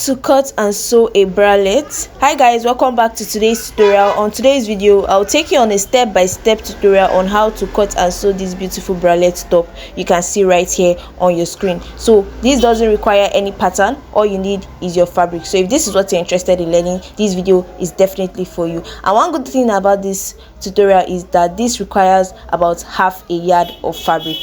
To cut and sew a bralette. Hi guys, welcome back to today's tutorial. On today's video, I'll take you on a step-by-step tutorial on how to cut and sew this beautiful bralette top you can see right here on your screen. So this doesn't require any pattern. All you need is your fabric. So if this is what you're interested in learning, this video is definitely for you. And one good thing about this tutorial is that this requires about half a yard of fabric.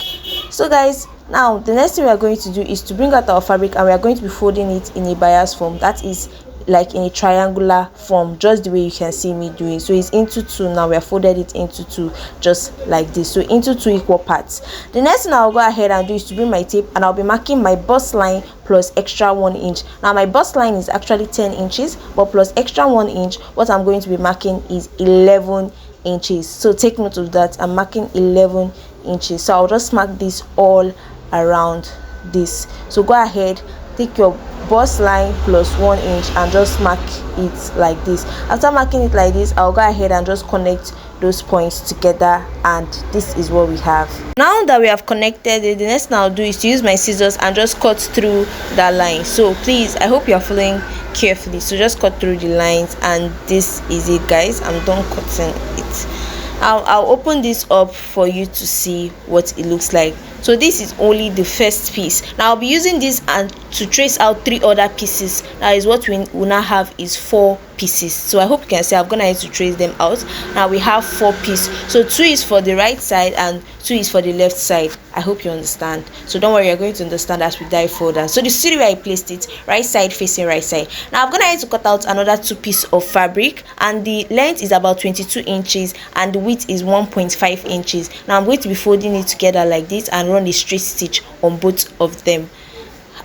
So guys, now the next thing we are going to do is to bring out our fabric, and we are going to be folding it in a bias form, that is like in a triangular form, just the way you can see me doing. So it's into two. Now we have folded it into two, just like this, so into two equal parts. The next thing I'll go ahead and do is to bring my tape, and I'll be marking my bust line plus extra 1 inch. Now my bust line is actually 10 inches, but plus extra 1 inch, what I'm going to be marking is 11 inches. So take note of that. I'm marking 11 inches. So I'll just mark this all around this. So go ahead, take your bust line plus 1 inch and just mark it like this. After marking it like this, I'll go ahead and just connect those points together, and this is what we have. Now that we have connected it, the next thing I'll do is to use my scissors and just cut through that line. So please, I hope you're following carefully. So just cut through the lines, and this is it guys. I'm done cutting it. I'll open this up for you to see what it looks like. So this is only the first piece. Now I'll be using this and to trace out 3 other pieces. That is what we will now have is 4 pieces. So I hope you can see I'm gonna have to trace them out. Now we have 4 pieces. So 2 is for the right side and 2 is for the left side. I hope you understand. So don't worry, you're going to understand as we dive further. So the see where I placed it, right side facing right side. Now I'm gonna have to cut out another 2 pieces of fabric, and the length is about 22 inches and the width is 1.5 inches. Now I'm going to be folding it together like this and run a straight stitch on both of them.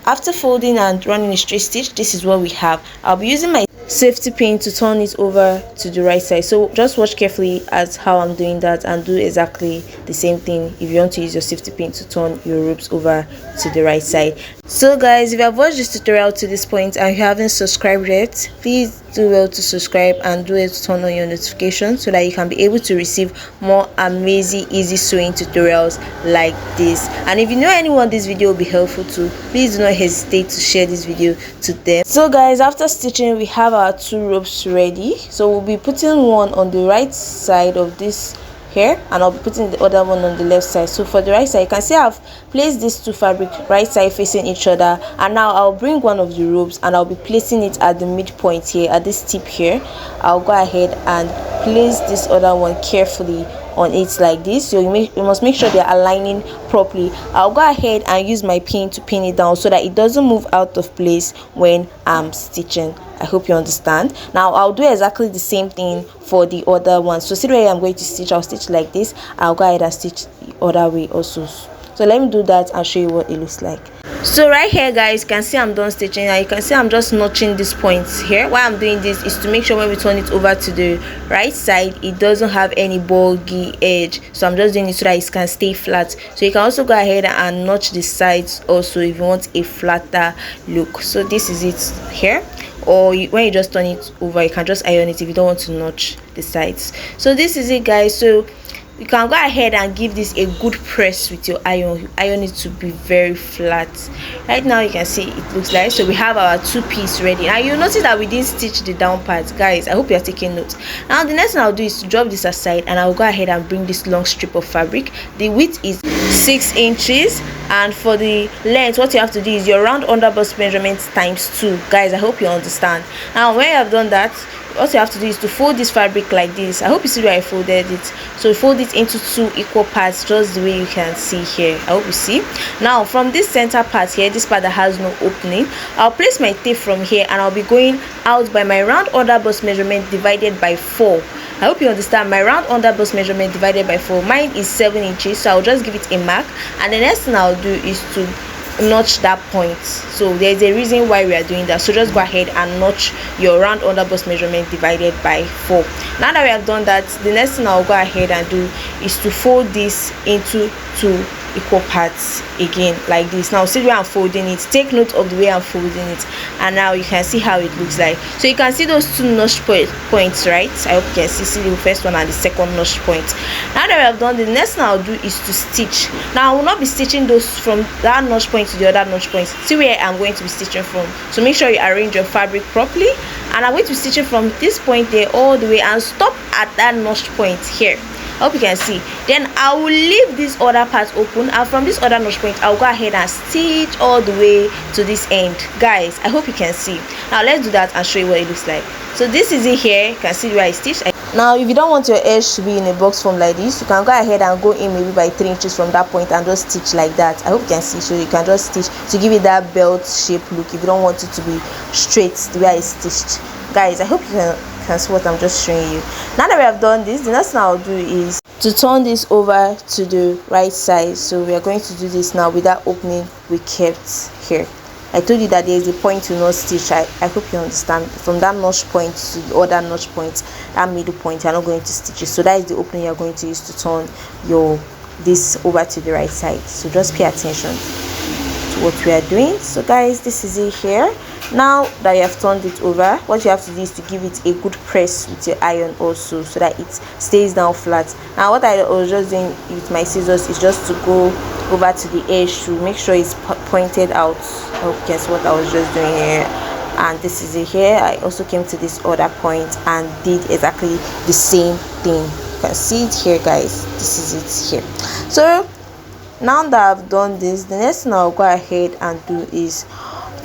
After folding and running a straight stitch, this is what we have. I'll be using my safety pin to turn it over to the right side. So just watch carefully at how I'm doing that and do exactly the same thing if you want to use your safety pin to turn your ropes over to the right side. So guys, if you have watched this tutorial to this point and you haven't subscribed yet, please do well to subscribe and do it to turn on your notifications so that you can be able to receive more amazing easy sewing tutorials like this. And if you know anyone this video will be helpful to, please do not hesitate to share this video to them. So guys, after stitching, we have our 2 ropes ready. So we'll be putting one on the right side of this here, and I'll be putting the other one on the left side. So for the right side, you can see I've placed these 2 fabric right side facing each other, and now I'll bring one of the ropes and I'll be placing it at the midpoint here, at this tip here. I'll go ahead and place this other one carefully on it like this. So you must make sure they're aligning properly. I'll go ahead and use my pin to pin it down so that it doesn't move out of place when I'm stitching. I hope you understand. Now I'll do exactly the same thing for the other one. So see the way I'm going to stitch, I'll stitch like this. I'll go ahead and stitch the other way also. So let me do that and show you what it looks like. So right here guys, you can see I'm done stitching. Now you can see I'm just notching these points here. Why I'm doing this is to make sure when we turn it over to the right side, it doesn't have any bulgy edge. So I'm just doing it so that it can stay flat. So you can also go ahead and notch the sides also if you want a flatter look. So this is it here. Or when you just turn it over, you can just iron it if you don't want to notch the sides. So this is it guys. So you can go ahead and give this a good press with your iron. You iron it to be very flat. Right now you can see it looks like. So we have our 2 pieces ready. Now you'll notice that we didn't stitch the down part. Guys, I hope you're taking notes. Now the next thing I'll do is to drop this aside, and I'll go ahead and bring this long strip of fabric. The width is 6 inches, and for the length, what you have to do is your round under bust measurement times 2. Guys, I hope you understand. Now when you have done that, what you have to do is to fold this fabric like this. I hope you see where I folded it. So fold it into 2 equal parts, just the way you can see here. I hope you see. Now from this center part here, this part that has no opening, I'll place my tape from here, and I'll be going out by my round under bust measurement divided by 4. I hope you understand. My round under bust measurement divided by 4, mine is 7 inches, so I'll just give it a mark, and the next thing I'll do is to notch that point. So there's a reason why we are doing that. So just go ahead and notch your round under bust measurement divided by 4. Now that we have done that, the next thing I'll go ahead and do is to fold this into 2 equal parts again like this. Now see the way I'm folding it, take note of the way I'm folding it, and now you can see how it looks like. So you can see those two notch points, right? I hope you can see the first one and the second notch point. Now that we have done, the next thing I'll do is to stitch. Now I will not be stitching those from that notch point to the other notch point. See where I'm going to be stitching from. So make sure you arrange your fabric properly, and I'm going to be stitching from this point there all the way and stop at that notch point here. I hope you can see. Then I will leave this other part open, and from this other notch point I'll go ahead and stitch all the way to this end. Guys, I hope you can see. Now let's do that and show you what it looks like. So this is it here. You can see where I stitched. Now if you don't want your edge to be in a box form like this, you can go ahead and go in maybe by 3 inches from that point and just stitch like that. I hope you can see. So you can just stitch to give it that belt shape look if you don't want it to be straight the way I stitched. Guys, I hope you can see what I'm just showing you. Now that we have done this, the next thing I'll do is to turn this over to the right side. So we are going to do this now with that opening we kept here. I told you that there is a point to not stitch. I hope you understand. From that notch point to the other notch point, that middle point, you're not going to stitch it. So that is the opening you're going to use to turn this over to the right side. So just pay attention to what we are doing. So guys, this is it here. Now that you have turned it over, what you have to do is to give it a good press with your iron also, so that it stays down flat. Now what I was just doing with my scissors is just to go over to the edge to make sure it's pointed out. Oh, guess what I was just doing here. And this is it here. I also came to this other point and did exactly the same thing. You can see it here, guys. This is it here. So now that I've done this, the next thing I'll go ahead and do is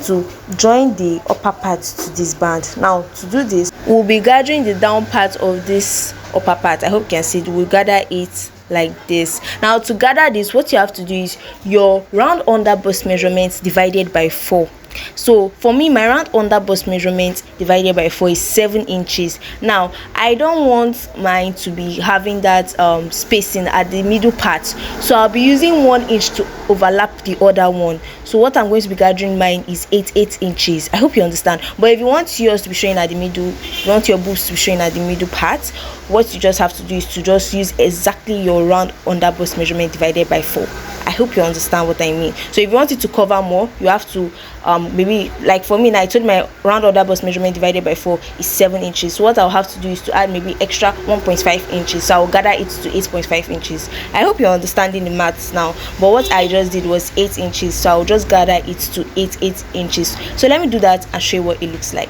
to join the upper part to this band. Now to do this, we'll be gathering the down part of this upper part. I hope you can see it. We'll gather it like this. Now to gather this, what you have to do is your round under bust measurements divided by 4. So for me, my round under bust measurement divided by 4 is 7 inches. Now I don't want mine to be having that spacing at the middle part, so I'll be using 1 inch to overlap the other one. So what I'm going to be gathering mine is 8 inches. I hope you understand. But if you want yours to be showing at the middle, you want your boobs to be showing at the middle part, what you just have to do is to just use exactly your round under bust measurement divided by 4. I hope you understand what I mean. So if you want it to cover more, you have to maybe, like for me now, I told my round under bust measurement divided by 4 is 7 inches. So what I'll have to do is to add maybe extra 1.5 inches. So I'll gather it to 8.5 inches. I hope you're understanding the maths now. But what I just did was 8 inches. So I'll just gather it to 8 inches. So let me do that and show you what it looks like.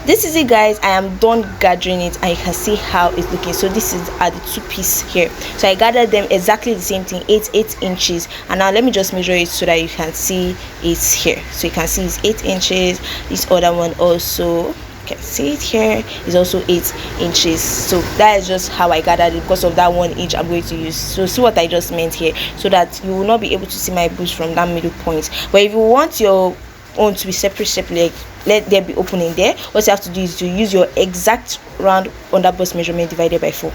This is it, guys. I am done gathering it and you can see how it's looking. So this is at the 2 piece here. So I gathered them exactly the same thing, 8 inches. And now let me just measure it so that you can see it's here. So you can see it's 8 inches. This other one also, you can see it here, is also 8 inches. So that is just how I gathered it because of that 1 inch I'm going to use. So see what I just meant here, so that you will not be able to see my boobs from that middle point. But if you want your own to be separate, like let there be opening there, what you have to do is to use your exact round under bust measurement divided by 4.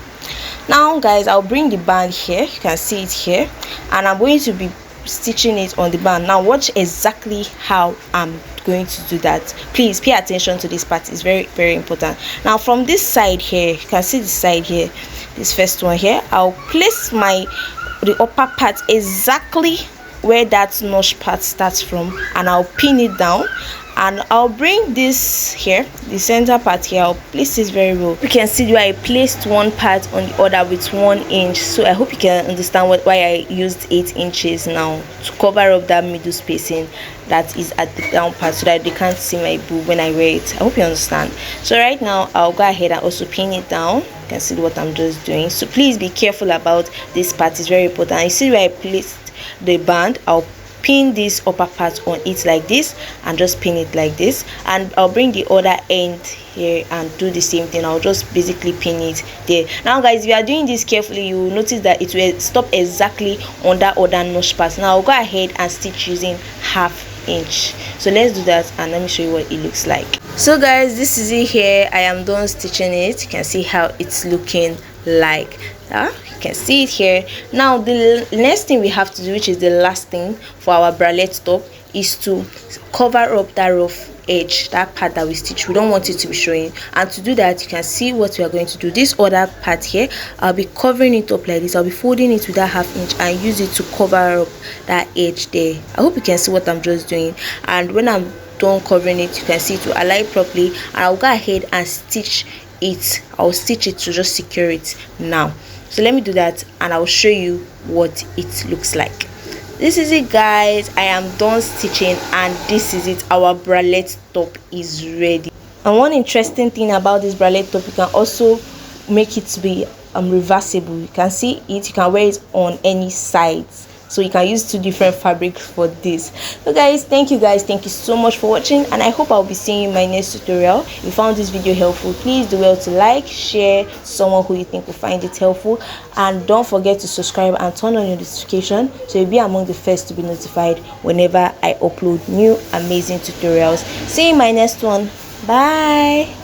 Now guys, I'll bring the band here. You can see it here, and I'm going to be stitching it on the band. Now watch exactly how I'm going to do that. Please pay attention to this part. It's very, very important. Now from this side here, you can see the side here, this first one here, I'll place the upper part exactly where that notch part starts from, and I'll pin it down, and I'll bring this here, the center part here, I'll place this very well. You can see where I placed one part on the other with 1 inch. So I hope you can understand why I used 8 inches now to cover up that middle spacing that is at the down part, so that they can't see my boob when I wear it. I hope you understand. So right now I'll go ahead and also pin it down. You can see what I'm just doing. So please be careful about this part. It's very important. You see where I placed the band, I'll pin this upper part on it like this and just pin it like this, and I'll bring the other end here and do the same thing. I'll just basically pin it there. Now guys, if you are doing this carefully, you will notice that it will stop exactly on that other notch part. Now I'll go ahead and stitch using 1/2 inch. So let's do that and let me show you what it looks like. So guys, this is it here. I am done stitching it. You can see how it's looking like. You can see it here. Now the next thing we have to do, which is the last thing for our bralette top, is to cover up that rough edge, that part that we stitch. We don't want it to be showing. And to do that, you can see what we are going to do. This other part here, I'll be covering it up like this. I'll be folding it with that 1/2 inch and use it to cover up that edge there. I hope you can see what I'm just doing. And when I'm done covering it, you can see it will align properly, and I'll go ahead and stitch it. I'll stitch it to just secure it now. So let me do that and I'll show you what it looks like. This is it, guys. I am done stitching and this is it. Our bralette top is ready. And one interesting thing about this bralette top, you can also make it to be reversible. You can see it, you can wear it on any sides, so you can use 2 different fabrics for this. So guys, thank you so much for watching, and I hope I'll be seeing you in my next tutorial. If you found this video helpful, please do well to like, share to someone who you think will find it helpful, and don't forget to subscribe and turn on your notification so you'll be among the first to be notified whenever I upload new amazing tutorials. See you in my next one. Bye.